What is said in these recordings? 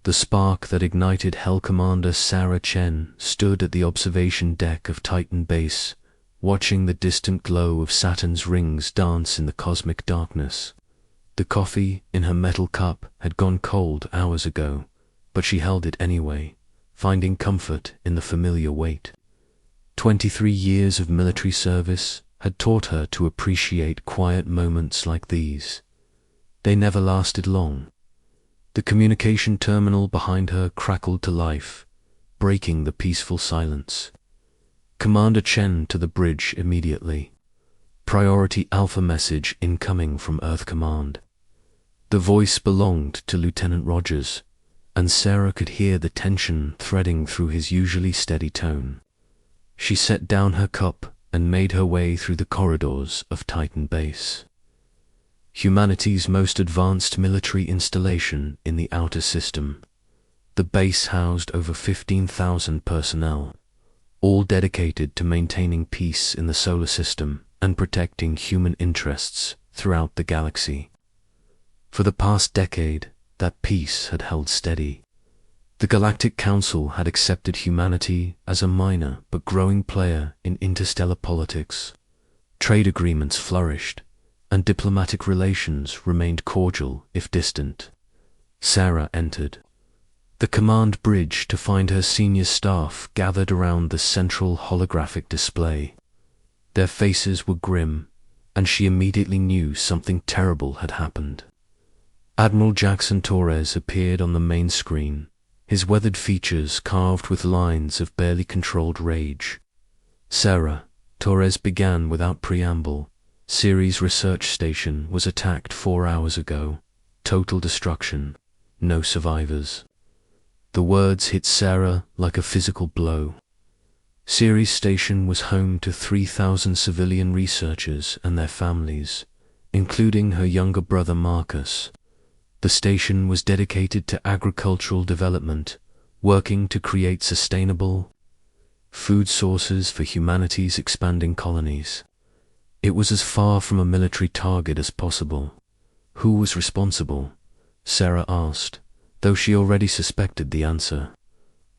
The spark that ignited Hell Commander Sarah Chen stood at the observation deck of Titan Base, watching the distant glow of Saturn's rings dance in the cosmic darkness. The coffee in her metal cup had gone cold hours ago, but she held it anyway, finding comfort in the familiar weight. 23 years of military service had taught her to appreciate quiet moments like these. They never lasted long. The communication terminal behind her crackled to life, breaking the peaceful silence. Commander Chen to the bridge immediately. Priority Alpha message incoming from Earth Command. The voice belonged to Lieutenant Rogers, and Sarah could hear the tension threading through his usually steady tone. She set down her cup and made her way through the corridors of Titan Base. Humanity's most advanced military installation in the outer system. The base housed over 15,000 personnel, all dedicated to maintaining peace in the solar system and protecting human interests throughout the galaxy. For the past decade, that peace had held steady. The Galactic Council had accepted humanity as a minor but growing player in interstellar politics. Trade agreements flourished, and diplomatic relations remained cordial if distant. Sarah entered the command bridge to find her senior staff gathered around the central holographic display. Their faces were grim, and she immediately knew something terrible had happened. Admiral Jackson Torres appeared on the main screen, his weathered features carved with lines of barely controlled rage. Sarah, Torres began without preamble. Ceres Research Station was attacked 4 hours ago. Total destruction. No survivors. The words hit Sarah like a physical blow. Ceres Station was home to 3,000 civilian researchers and their families, including her younger brother Marcus. The station was dedicated to agricultural development, working to create sustainable food sources for humanity's expanding colonies. It was as far from a military target as possible. Who was responsible? Sarah asked, though she already suspected the answer.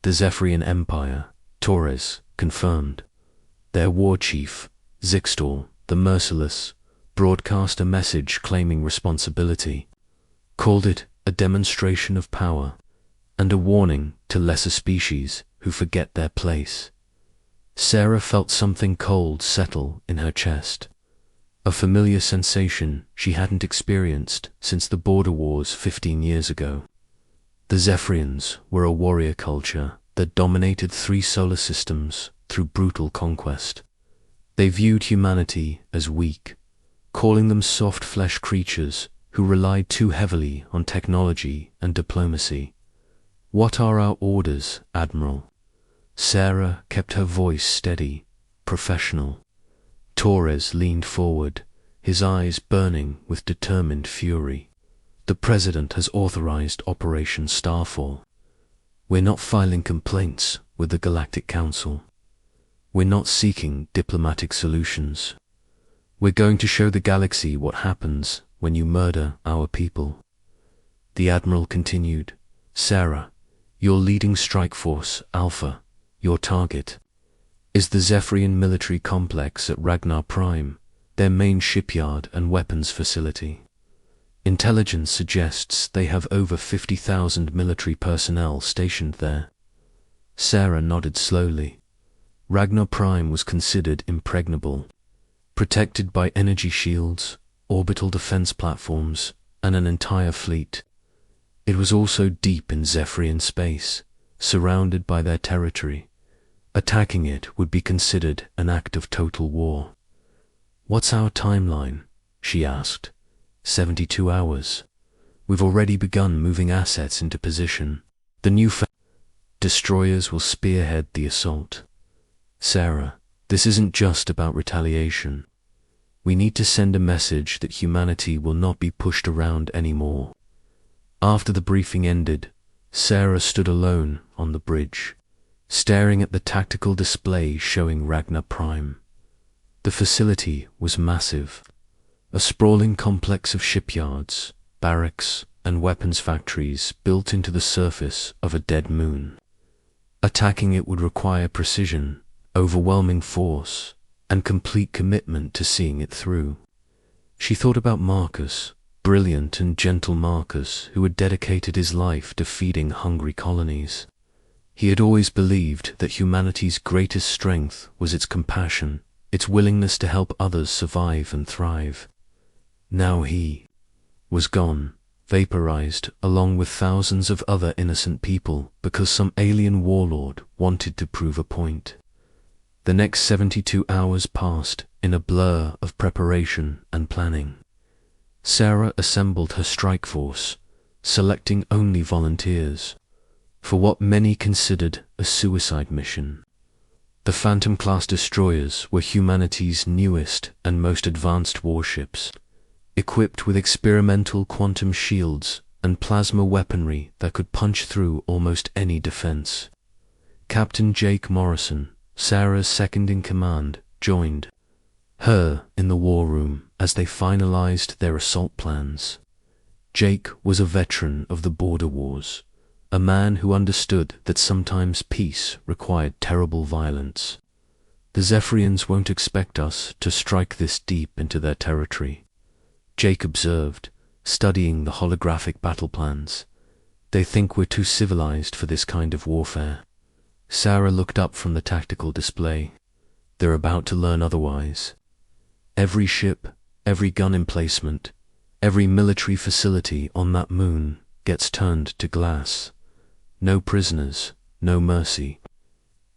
The Zephyrian Empire, Torres confirmed. Their war chief, Zixtal, the Merciless, broadcast a message claiming responsibility, called it a demonstration of power, and a warning to lesser species who forget their place. Sarah felt something cold settle in her chest. A familiar sensation she hadn't experienced since the border wars 15 years ago. The Zephyrians were a warrior culture that dominated 3 solar systems through brutal conquest. They viewed humanity as weak, calling them soft-flesh creatures who relied too heavily on technology and diplomacy. "What are our orders, Admiral?" Sarah kept her voice steady, professional. Torres leaned forward, his eyes burning with determined fury. "The President has authorized Operation Starfall. We're not filing complaints with the Galactic Council. We're not seeking diplomatic solutions. We're going to show the galaxy what happens when you murder our people." The Admiral continued, "Sarah, your leading strike force, Alpha, your target, is the Zephyrian military complex at Ragnar Prime, their main shipyard and weapons facility. Intelligence suggests they have over 50,000 military personnel stationed there." Sarah nodded slowly. Ragnar Prime was considered impregnable, protected by energy shields, orbital defense platforms, and an entire fleet. It was also deep in Zephyrian space, surrounded by their territory. Attacking it would be considered an act of total war. "What's our timeline?" she asked. 72 hours. We've already begun moving assets into position. The new destroyers will spearhead the assault." "Sarah, this isn't just about retaliation. We need to send a message that humanity will not be pushed around anymore." After the briefing ended, Sarah stood alone on the bridge, staring at the tactical display showing Ragnar Prime. The facility was massive, a sprawling complex of shipyards, barracks, and weapons factories built into the surface of a dead moon. Attacking it would require precision, overwhelming force, and complete commitment to seeing it through. She thought about Marcus, brilliant and gentle Marcus, who had dedicated his life to feeding hungry colonies. He had always believed that humanity's greatest strength was its compassion, its willingness to help others survive and thrive. Now he was gone, vaporized along with thousands of other innocent people because some alien warlord wanted to prove a point. The next 72 hours passed in a blur of preparation and planning. Sarah assembled her strike force, selecting only volunteers, for what many considered a suicide mission. The Phantom-class destroyers were humanity's newest and most advanced warships, equipped with experimental quantum shields and plasma weaponry that could punch through almost any defense. Captain Jake Morrison, Sarah's second-in-command, joined her in the war room as they finalized their assault plans. Jake was a veteran of the border wars, a man who understood that sometimes peace required terrible violence. The Zephyrians won't expect us to strike this deep into their territory, Jake observed, studying the holographic battle plans. They think we're too civilized for this kind of warfare. Sarah looked up from the tactical display. They're about to learn otherwise. Every ship, every gun emplacement, every military facility on that moon gets turned to glass. No prisoners, no mercy.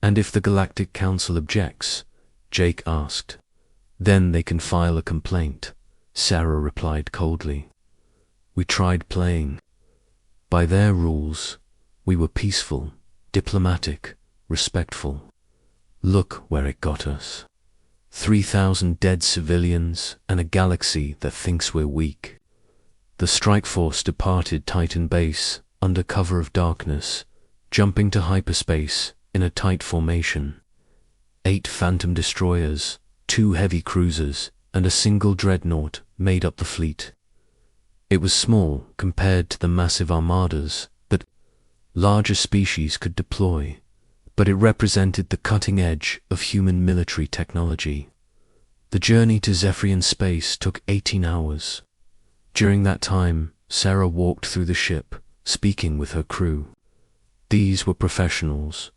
And if the Galactic Council objects, Jake asked, then they can file a complaint. Sarah replied coldly. We tried playing. By their rules, we were peaceful, diplomatic, respectful. Look where it got us. 3,000 dead civilians and a galaxy that thinks we're weak. The strike force departed Titan base under cover of darkness, jumping to hyperspace in a tight formation. 8 Phantom destroyers, 2 heavy cruisers, and a single dreadnought made up the fleet. It was small compared to the massive armadas that larger species could deploy, but it represented the cutting edge of human military technology. The journey to Zephyrian space took 18 hours. During that time, Sarah walked through the ship, speaking with her crew. These were professionals,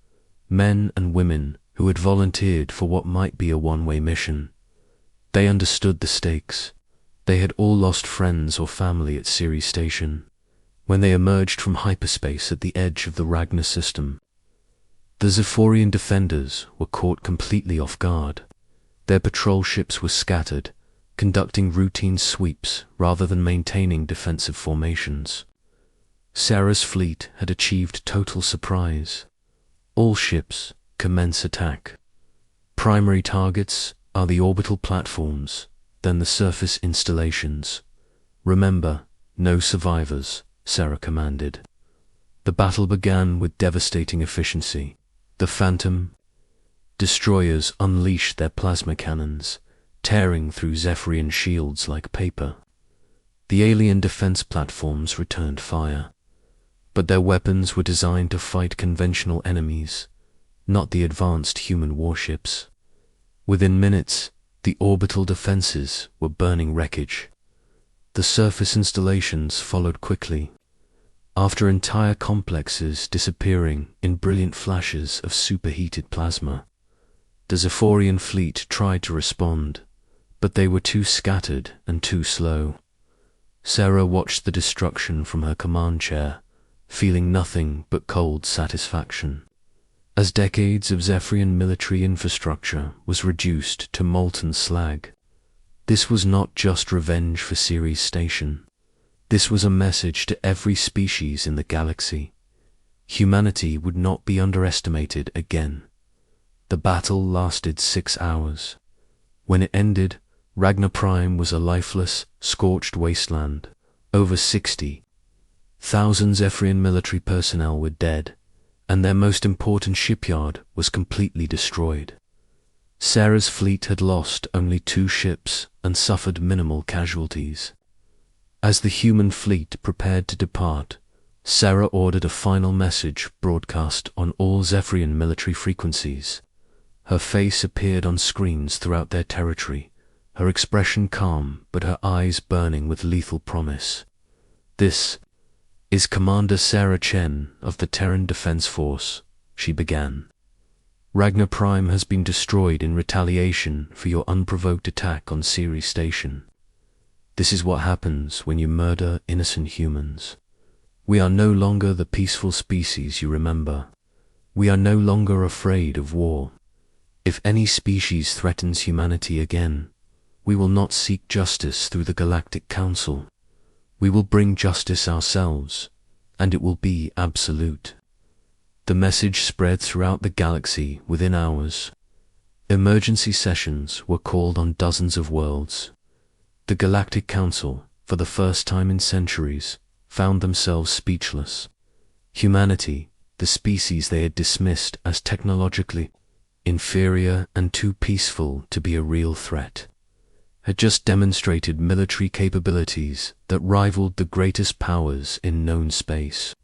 men and women who had volunteered for what might be a one-way mission. They understood the stakes. They had all lost friends or family at Ceres Station when they emerged from hyperspace at the edge of the Ragnar system. The Zephyrian defenders were caught completely off guard. Their patrol ships were scattered, conducting routine sweeps rather than maintaining defensive formations. Sarah's fleet had achieved total surprise. All ships commence attack. Primary targets are the orbital platforms, then the surface installations. Remember, no survivors, Sarah commanded. The battle began with devastating efficiency. The Phantom destroyers unleashed their plasma cannons, tearing through Zephyrian shields like paper. The alien defense platforms returned fire, but their weapons were designed to fight conventional enemies, not the advanced human warships. Within minutes, the orbital defenses were burning wreckage. The surface installations followed quickly, after entire complexes disappearing in brilliant flashes of superheated plasma. The Zephyrian fleet tried to respond, but they were too scattered and too slow. Sarah watched the destruction from her command chair, feeling nothing but cold satisfaction. As decades of Zephyrian military infrastructure was reduced to molten slag, this was not just revenge for Ceres Station. This was a message to every species in the galaxy. Humanity would not be underestimated again. The battle lasted 6 hours. When it ended, Ragnar Prime was a lifeless, scorched wasteland. Over 60,000 Zephyrian military personnel were dead, and their most important shipyard was completely destroyed. Sarah's fleet had lost only 2 ships and suffered minimal casualties. As the human fleet prepared to depart, Sarah ordered a final message broadcast on all Zephyrian military frequencies. Her face appeared on screens throughout their territory, her expression calm but her eyes burning with lethal promise. "This is Commander Sarah Chen of the Terran Defense Force," she began. "Ragnar Prime has been destroyed in retaliation for your unprovoked attack on Ceres Station. This is what happens when you murder innocent humans. We are no longer the peaceful species you remember. We are no longer afraid of war. If any species threatens humanity again, we will not seek justice through the Galactic Council. We will bring justice ourselves, and it will be absolute." The message spread throughout the galaxy within hours. Emergency sessions were called on dozens of worlds. The Galactic Council, for the first time in centuries, found themselves speechless. Humanity, the species they had dismissed as technologically inferior and too peaceful to be a real threat, had just demonstrated military capabilities that rivaled the greatest powers in known space.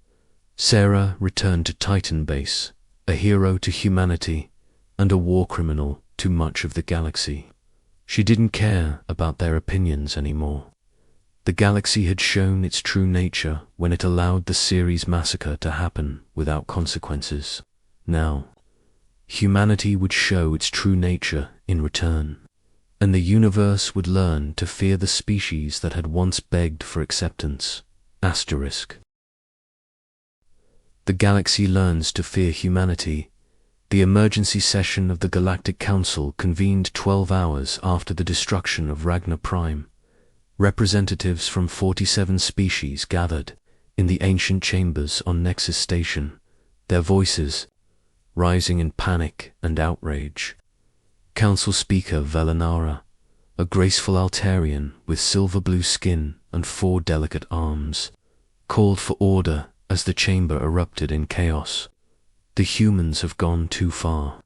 Sarah returned to Titan Base, a hero to humanity and a war criminal to much of the galaxy. She didn't care about their opinions anymore. The galaxy had shown its true nature when it allowed the Ceres massacre to happen without consequences. Now, humanity would show its true nature in return, and the universe would learn to fear the species that had once begged for acceptance. **. The galaxy learns to fear humanity. The emergency session of the Galactic Council convened 12 hours after the destruction of Ragnar Prime. Representatives from 47 species gathered in the ancient chambers on Nexus Station, their voices rising in panic and outrage. Council Speaker Velanara, a graceful Altarian with silver-blue skin and 4 delicate arms, called for order as the chamber erupted in chaos. "The humans have gone too far,"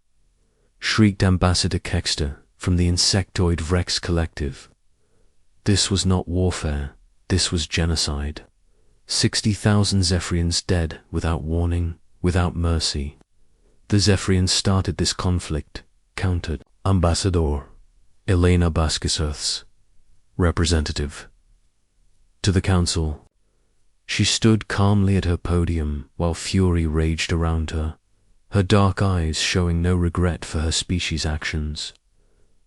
shrieked Ambassador Kexter from the insectoid Vrex Collective. "This was not warfare, this was genocide. 60,000 Zephyrians dead without warning, without mercy. The Zephyrians started this conflict," countered Ambassador Elena Baskiseths, representative. To the council, she stood calmly at her podium while fury raged around her, her dark eyes showing no regret for her species' actions.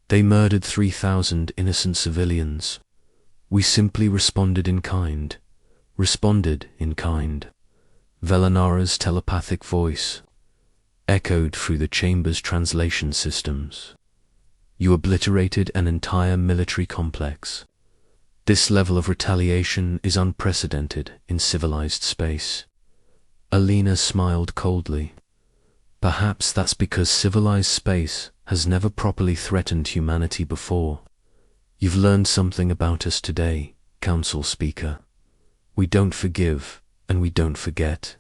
"They murdered 3,000 innocent civilians. We simply responded in kind. Responded in kind." Velanara's telepathic voice echoed through the chamber's translation systems. "You obliterated an entire military complex. This level of retaliation is unprecedented in civilized space." Alina smiled coldly. "Perhaps that's because civilized space has never properly threatened humanity before. You've learned something about us today, Council Speaker. We don't forgive, and we don't forget."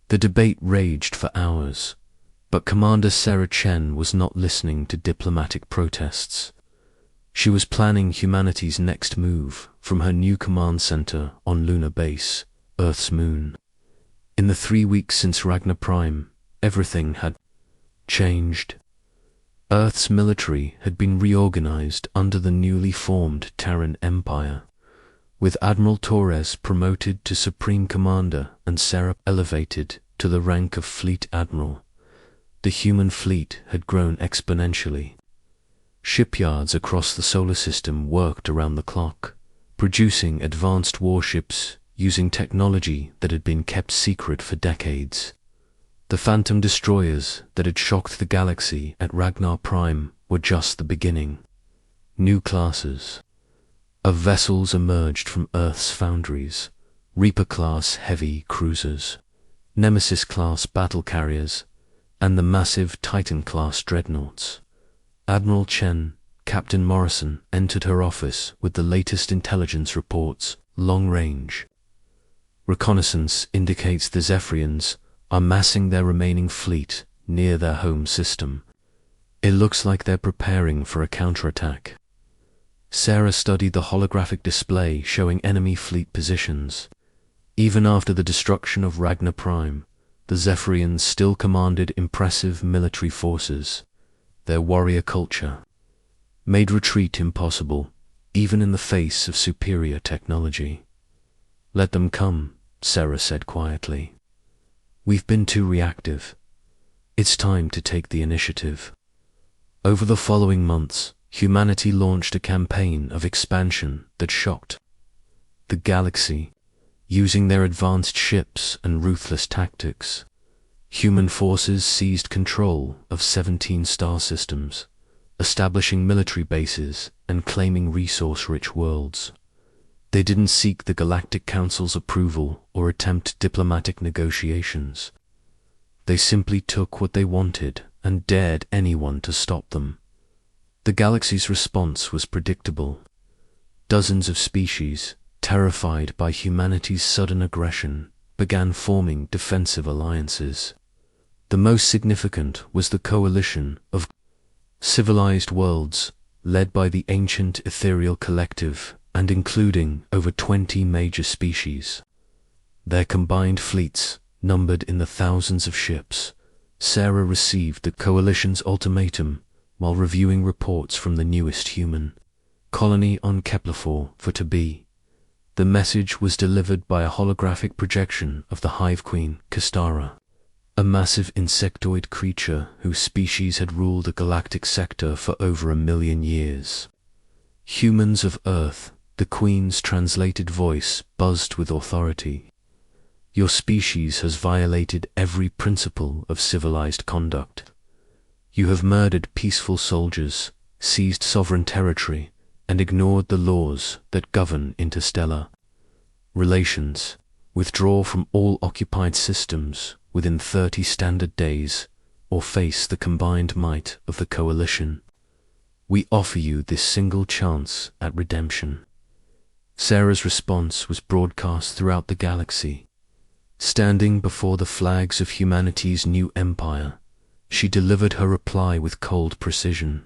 The debate raged for hours, but Commander Sarah Chen was not listening to diplomatic protests. She was planning humanity's next move from her new command center on Lunar Base, Earth's moon. In the 3 weeks since Ragnar Prime, everything had changed. Earth's military had been reorganized under the newly formed Terran Empire, with Admiral Torres promoted to Supreme Commander and Sarah elevated to the rank of Fleet Admiral. The human fleet had grown exponentially. Shipyards across the solar system worked around the clock, producing advanced warships using technology that had been kept secret for decades. The Phantom destroyers that had shocked the galaxy at Ragnar Prime were just the beginning. New classes of vessels emerged from Earth's foundries: Reaper-class heavy cruisers, Nemesis-class battle carriers, and the massive Titan-class dreadnoughts. Admiral Chen, Captain Morrison, entered her office with the latest intelligence reports. Long range reconnaissance indicates the Zephyrians are massing their remaining fleet near their home system. It looks like they're preparing for a counterattack. Sarah studied the holographic display showing enemy fleet positions. Even after the destruction of Ragnar Prime, the Zephyrians still commanded impressive military forces. Their warrior culture made retreat impossible, even in the face of superior technology. "Let them come," Sarah said quietly. "We've been too reactive. It's time to take the initiative." Over the following months, humanity launched a campaign of expansion that shocked the galaxy. Using their advanced ships and ruthless tactics, human forces seized control of 17 star systems, establishing military bases and claiming resource-rich worlds. They didn't seek the Galactic Council's approval or attempt diplomatic negotiations. They simply took what they wanted and dared anyone to stop them. The galaxy's response was predictable. Dozens of species, terrified by humanity's sudden aggression, began forming defensive alliances. The most significant was the coalition of civilized worlds, led by the ancient ethereal collective and including over 20 major species. Their combined fleets numbered in the thousands of ships. Sarah received the coalition's ultimatum while reviewing reports from the newest human colony on Kepler-4 for to be. The message was delivered by a holographic projection of the Hive Queen, Kistara, a massive insectoid creature whose species had ruled a galactic sector for over 1,000,000 years. "Humans of Earth," the Queen's translated voice buzzed with authority. "Your species has violated every principle of civilized conduct. You have murdered peaceful soldiers, seized sovereign territory, and ignored the laws that govern interstellar relations. Withdraw from all occupied systems within 30 standard days, or face the combined might of the coalition. We offer you this single chance at redemption." Sarah's response was broadcast throughout the galaxy. Standing before the flags of humanity's new empire, she delivered her reply with cold precision.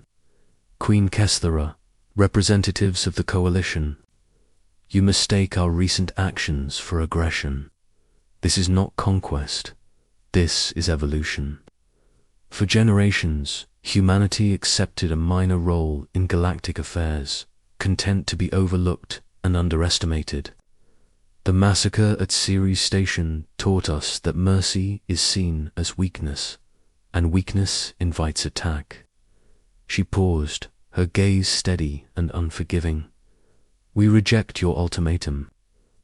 "Queen Kestera, representatives of the coalition, you mistake our recent actions for aggression. This is not conquest. This is evolution. For generations, humanity accepted a minor role in galactic affairs, content to be overlooked and underestimated. The massacre at Ceres Station taught us that mercy is seen as weakness, and weakness invites attack." She paused, her gaze steady and unforgiving. "We reject your ultimatum.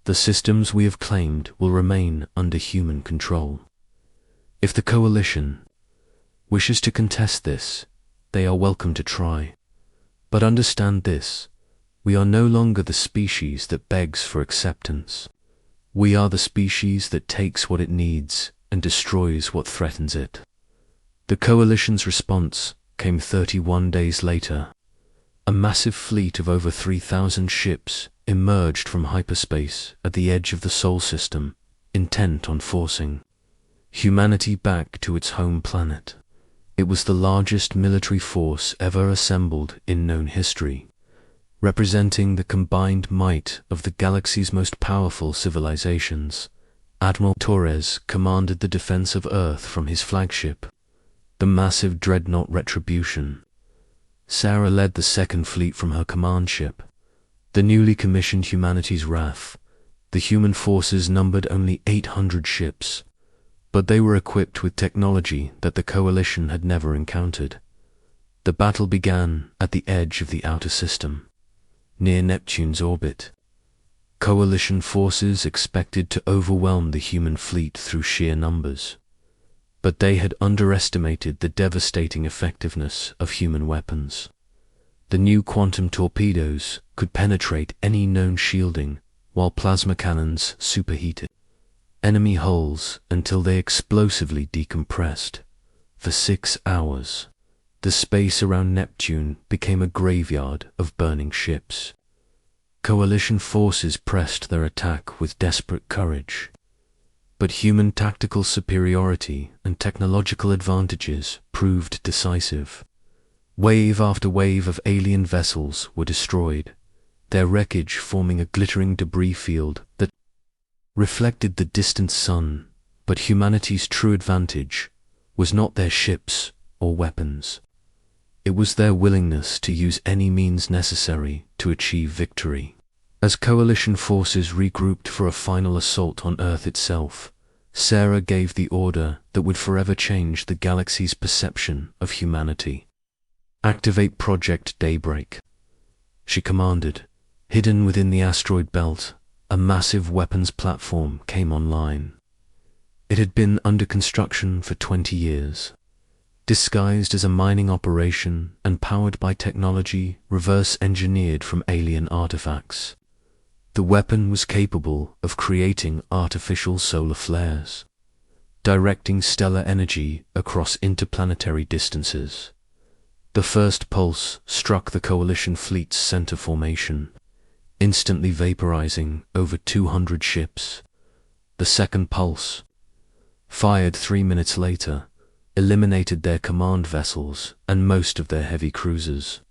The systems we have claimed will remain under human control. If the coalition wishes to contest this, they are welcome to try. But understand this, we are no longer the species that begs for acceptance. We are the species that takes what it needs and destroys what threatens it." The coalition's response came 31 days later. A massive fleet of over 3,000 ships emerged from hyperspace at the edge of the Sol system, intent on forcing humanity back to its home planet. It was the largest military force ever assembled in known history, representing the combined might of the galaxy's most powerful civilizations. Admiral Torres commanded the defense of Earth from his flagship, the massive dreadnought Retribution. Sarah led the second fleet from her command ship, the newly commissioned Humanity's Wrath. The human forces numbered only 800 ships, but they were equipped with technology that the coalition had never encountered. The battle began at the edge of the outer system, near Neptune's orbit. Coalition forces expected to overwhelm the human fleet through sheer numbers, but they had underestimated the devastating effectiveness of human weapons. The new quantum torpedoes could penetrate any known shielding, while plasma cannons superheated enemy hulls until they explosively decompressed. For 6 hours, the space around Neptune became a graveyard of burning ships. Coalition forces pressed their attack with desperate courage, but human tactical superiority and technological advantages proved decisive. Wave after wave of alien vessels were destroyed, their wreckage forming a glittering debris field that reflected the distant sun. But humanity's true advantage was not their ships or weapons. It was their willingness to use any means necessary to achieve victory. As coalition forces regrouped for a final assault on Earth itself, Sarah gave the order that would forever change the galaxy's perception of humanity. "Activate Project Daybreak," she commanded. Hidden within the asteroid belt, a massive weapons platform came online. It had been under construction for 20 years. Disguised as a mining operation and powered by technology reverse-engineered from alien artifacts, the weapon was capable of creating artificial solar flares, directing stellar energy across interplanetary distances. The first pulse struck the coalition fleet's center formation, instantly vaporizing over 200 ships. The second pulse, fired 3 minutes later, eliminated their command vessels and most of their heavy cruisers.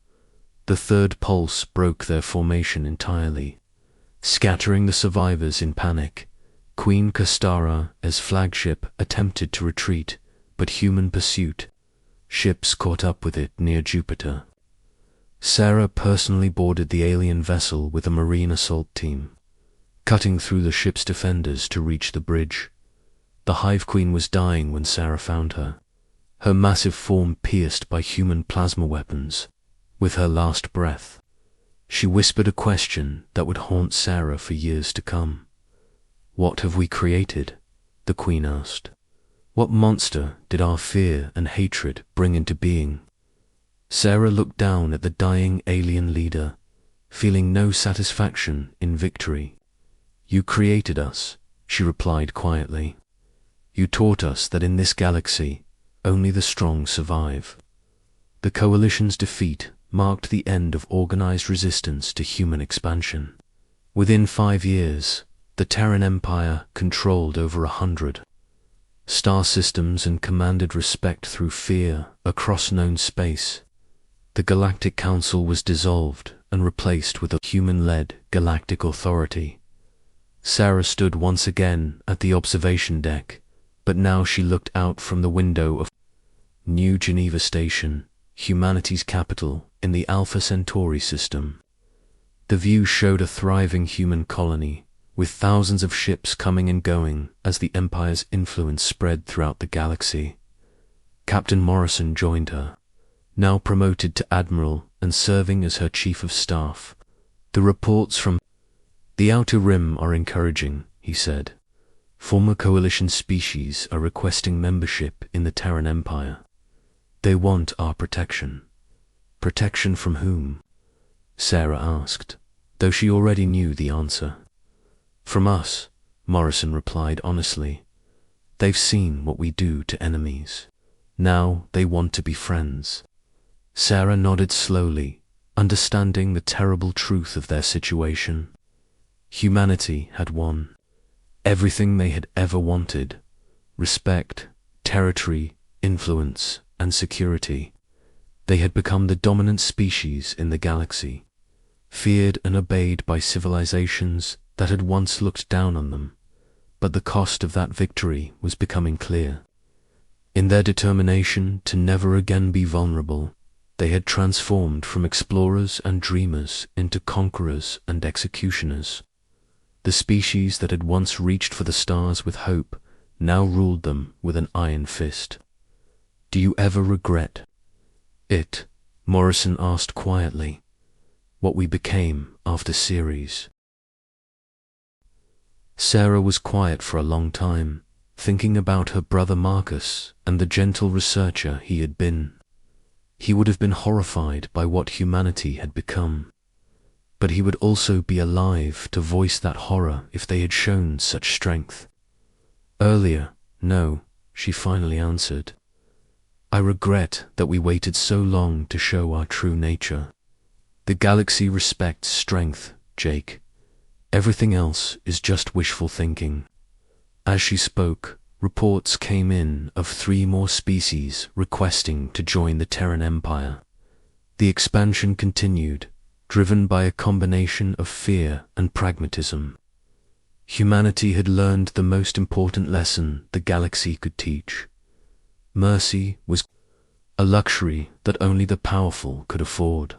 The third pulse broke their formation entirely, scattering the survivors in panic. Queen Kastara's flagship attempted to retreat, but human pursuit ships caught up with it near Jupiter. Sarah personally boarded the alien vessel with a marine assault team, cutting through the ship's defenders to reach the bridge. The Hive Queen was dying when Sarah found her, her massive form pierced by human plasma weapons. With her last breath, she whispered a question that would haunt Sarah for years to come. "What have we created?" the Queen asked. "What monster did our fear and hatred bring into being?" Sarah looked down at the dying alien leader, feeling no satisfaction in victory. "You created us," she replied quietly. "You taught us that in this galaxy, only the strong survive." The Coalition's defeat marked the end of organized resistance to human expansion. Within 5 years, the Terran Empire controlled over 100 star systems and commanded respect through fear across known space. The Galactic Council was dissolved and replaced with a human-led galactic authority. Sarah stood once again at the observation deck, but now she looked out from the window of New Geneva Station, humanity's capital in the Alpha Centauri system. The view showed a thriving human colony, with thousands of ships coming and going as the Empire's influence spread throughout the galaxy. Captain Morrison joined her, now promoted to Admiral and serving as her Chief of Staff. "The reports from the Outer Rim are encouraging," he said. "Former Coalition species are requesting membership in the Terran Empire. They want our protection." "Protection from whom?" Sarah asked, though she already knew the answer. "From us," Morrison replied honestly. "They've seen what we do to enemies. Now they want to be friends." Sarah nodded slowly, understanding the terrible truth of their situation. Humanity had won everything they had ever wanted: respect, territory, influence, and security. They had become the dominant species in the galaxy, feared and obeyed by civilizations that had once looked down on them. But the cost of that victory was becoming clear. In their determination to never again be vulnerable, they had transformed from explorers and dreamers into conquerors and executioners. The species that had once reached for the stars with hope now ruled them with an iron fist. "Do you ever regret it?" Morrison asked quietly. "What we became after Ceres?" Sarah was quiet for a long time, thinking about her brother Marcus and the gentle researcher he had been. He would have been horrified by what humanity had become, but he would also be alive to voice that horror if they had shown such strength. "Earlier, no," she finally answered. "I regret that we waited so long to show our true nature. The galaxy respects strength, Jake. Everything else is just wishful thinking." As she spoke, reports came in of 3 more species requesting to join the Terran Empire. The expansion continued, driven by a combination of fear and pragmatism. Humanity had learned the most important lesson the galaxy could teach. Mercy was a luxury that only the powerful could afford.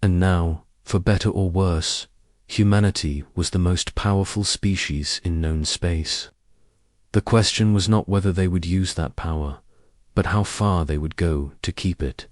And now, for better or worse, humanity was the most powerful species in known space. The question was not whether they would use that power, but how far they would go to keep it.